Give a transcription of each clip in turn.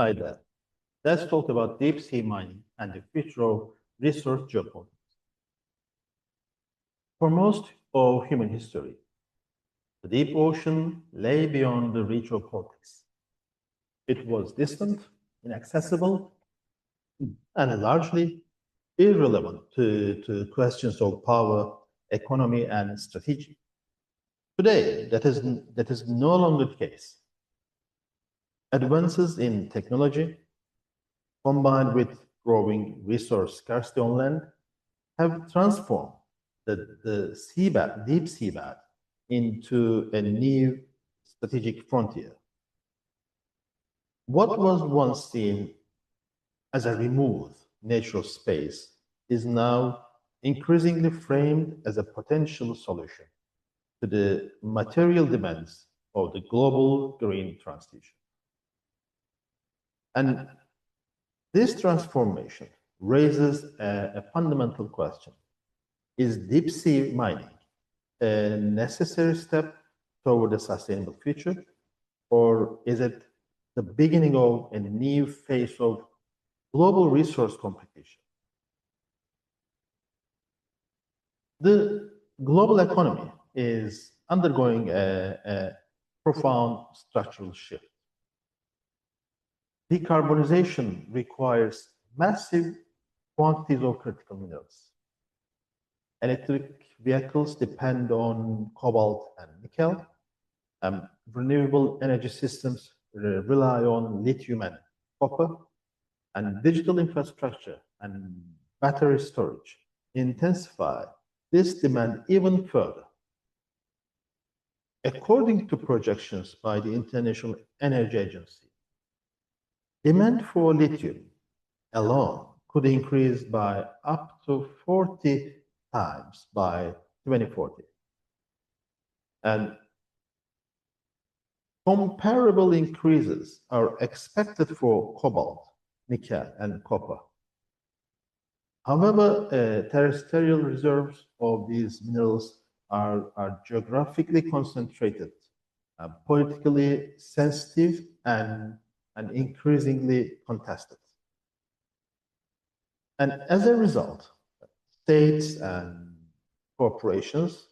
Hi there. Let's talk about deep sea mining and the future of resource geopolitics. For most of human history, the deep ocean lay beyond the reach of politics. It was distant, inaccessible, and largely irrelevant to questions of power, economy, and strategy. Today, that is no longer the case. Advances in technology, combined with growing resource scarcity on land, have transformed the seabed, deep seabed, into a new strategic frontier. What was once seen as a removed natural space is now increasingly framed as a potential solution to the material demands of the global green transition. And this transformation raises a fundamental question. Is deep sea mining a necessary step toward a sustainable future, or is it the beginning of a new phase of global resource competition? The global economy is undergoing a profound structural shift. Decarbonization requires massive quantities of critical minerals. Electric vehicles depend on cobalt and nickel. Renewable energy systems rely on lithium and copper. And digital infrastructure and battery storage intensify this demand even further. According to projections by the International Energy Agency, demand for lithium alone could increase by up to 40 times by 2040. And comparable increases are expected for cobalt, nickel, and copper. However, terrestrial reserves of these minerals are geographically concentrated, politically sensitive, and increasingly contested. And as a result, states and corporations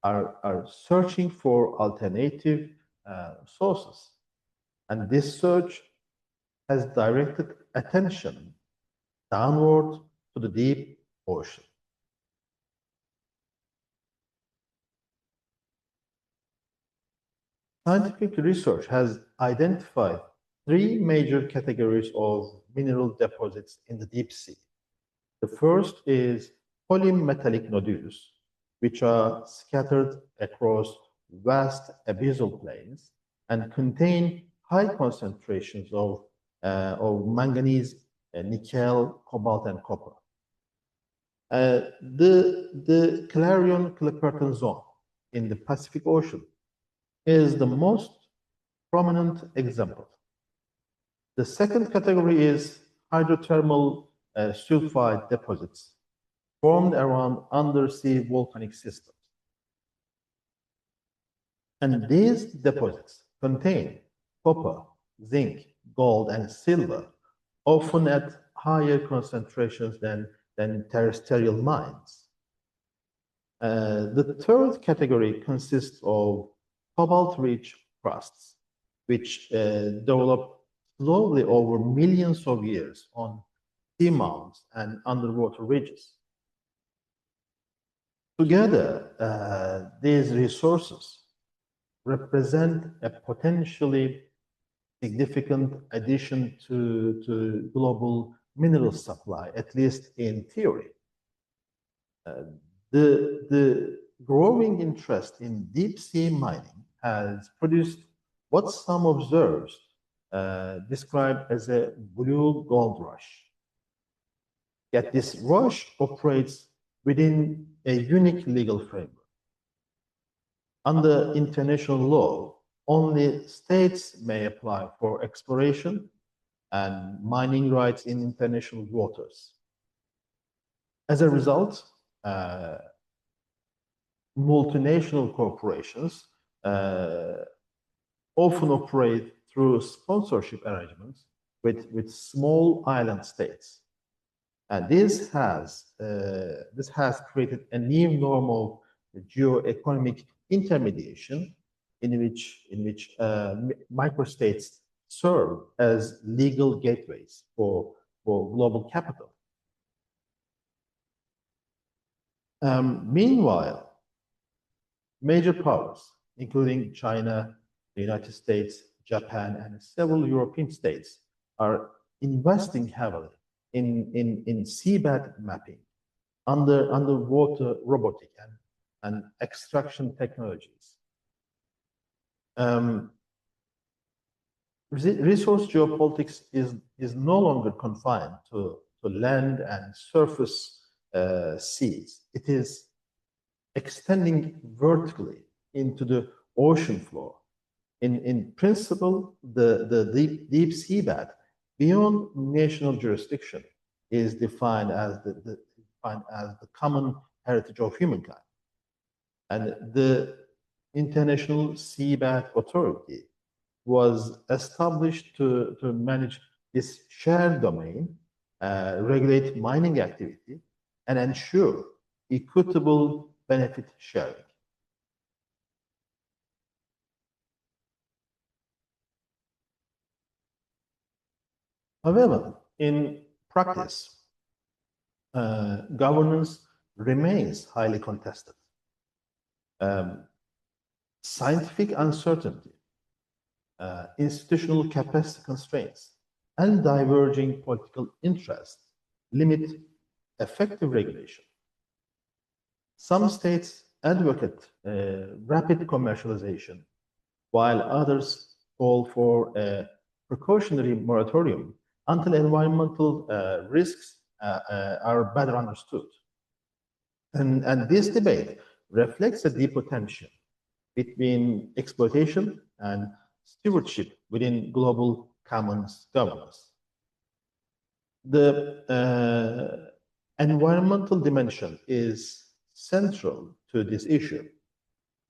are searching for alternative sources. And this search has directed attention downward to the deep ocean. Scientific research has identified three major categories of mineral deposits in the deep sea. The first is polymetallic nodules, which are scattered across vast abyssal plains and contain high concentrations of manganese, nickel, cobalt, and copper. The Clarion-Clipperton zone in the Pacific Ocean is the most prominent example. The second category is hydrothermal sulfide deposits formed around undersea volcanic systems. And these deposits contain copper, zinc, gold, and silver, often at higher concentrations than terrestrial mines. The third category consists of cobalt-rich crusts, which develop slowly over millions of years on seamounts and underwater ridges. Together, these resources represent a potentially significant addition to global mineral supply, at least in theory. The growing interest in deep sea mining has produced what some observers describe as a blue gold rush. Yet this rush operates within a unique legal framework. Under international law, only states may apply for exploration and mining rights in international waters. As a result, multinational corporations often operate through sponsorship arrangements with small island states. And this has created a new norm of geoeconomic intermediation in which microstates serve as legal gateways for global capital. Meanwhile, major powers, including China, the United States, Japan, and several European states, are investing heavily in seabed mapping, underwater robotic and extraction technologies. Resource geopolitics is no longer confined to land and surface seas. It is extending vertically into the ocean floor. In principle, the deep seabed beyond national jurisdiction is defined as the common heritage of humankind. And the International Seabed Authority was established to manage this shared domain, regulate mining activity, and ensure equitable benefit sharing. However, in practice, governance remains highly contested. Scientific uncertainty, institutional capacity constraints, and diverging political interests limit effective regulation. Some states advocate rapid commercialization, while others call for a precautionary moratorium until environmental risks are better understood. And this debate reflects a deeper tension between exploitation and stewardship within global commons governance. The environmental dimension is central to this issue.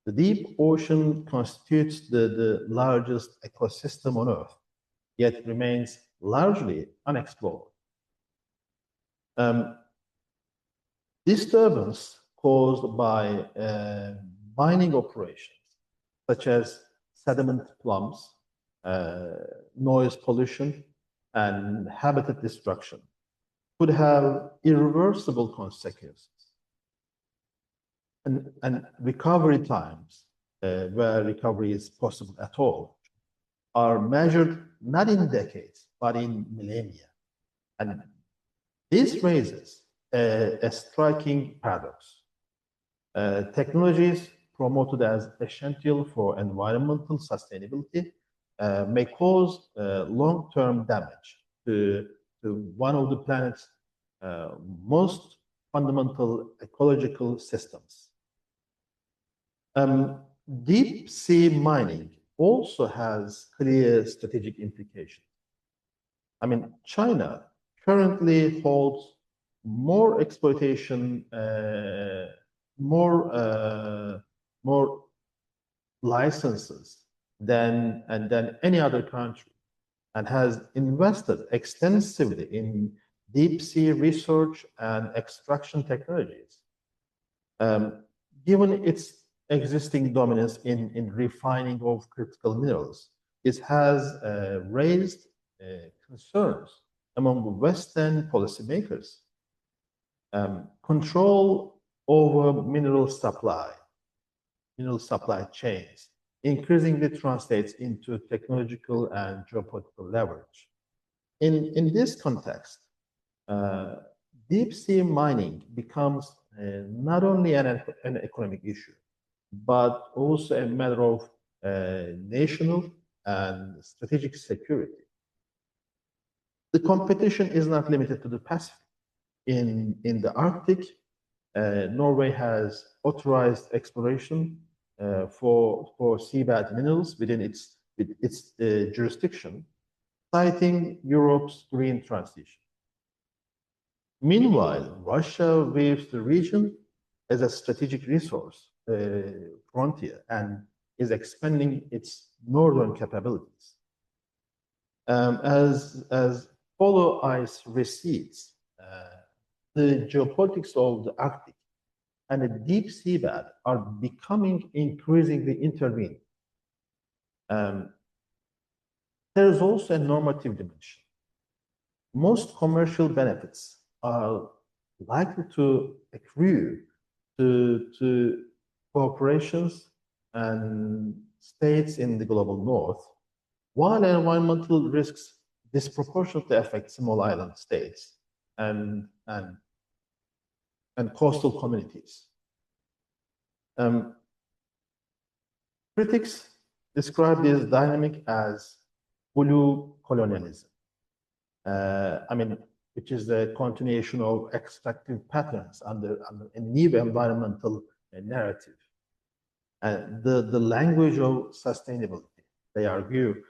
The deep ocean constitutes the largest ecosystem on Earth, yet remains largely unexplored. Disturbance caused by mining operations, such as sediment plumes, noise pollution, and habitat destruction, could have irreversible consequences. And recovery times, where recovery is possible at all, are measured not in decades, but in millennia. And this raises a striking paradox. Technologies promoted as essential for environmental sustainability may cause long-term damage to one of the planet's most fundamental ecological systems. Deep sea mining also has clear strategic implications. I mean, China currently holds more exploitation, more licenses than any other country, and has invested extensively in deep sea research and extraction technologies. Given its existing dominance in refining of critical minerals, it has raised concerns among Western policymakers. Control over mineral supply chains increasingly translates into technological and geopolitical leverage. In this context, deep sea mining becomes not only an economic issue, but also a matter of national and strategic security. The competition is not limited to the Pacific. In the Arctic, Norway has authorized exploration for seabed minerals within its jurisdiction, citing Europe's green transition. Meanwhile, Russia views the region as a strategic resource frontier and is expanding its northern capabilities. As polar ice recedes, the geopolitics of the Arctic and the deep seabed are becoming increasingly intertwined. There is also a normative dimension. Most commercial benefits are likely to accrue to corporations and states in the global north, while environmental risks disproportionately affect small island states and coastal communities. Critics describe this dynamic as blue colonialism. Which is the continuation of extractive patterns under a new environmental narrative. The language of sustainability, they argue,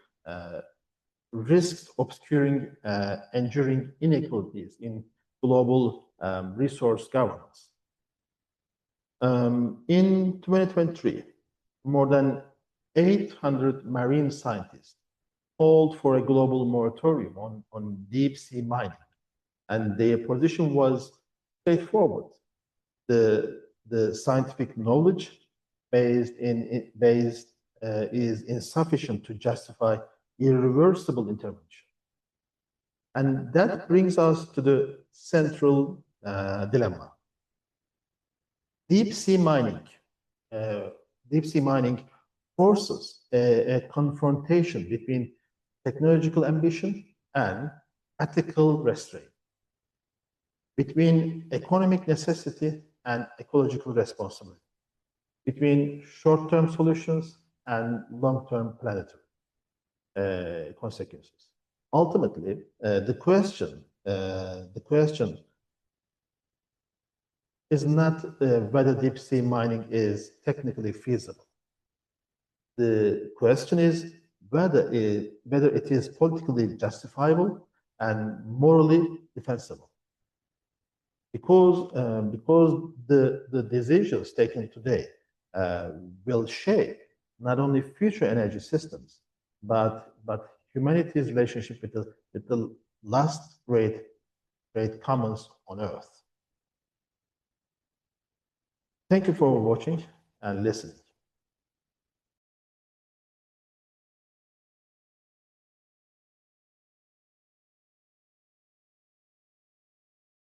risks obscuring enduring inequalities in global resource governance. In 2023, more than 800 marine scientists called for a global moratorium on deep sea mining, and their position was straightforward. The scientific knowledge is insufficient to justify irreversible intervention. And that brings us to the central dilemma. Deep sea mining forces a confrontation between technological ambition and ethical restraint, between economic necessity and ecological responsibility, between short-term solutions and long-term planetary consequences. Ultimately, the question is not whether deep sea mining is technically feasible. The question is whether it is politically justifiable and morally defensible. Because the decisions taken today will shape not only future energy systems, but humanity's relationship with the last great commons on Earth. Thank you for watching and listening.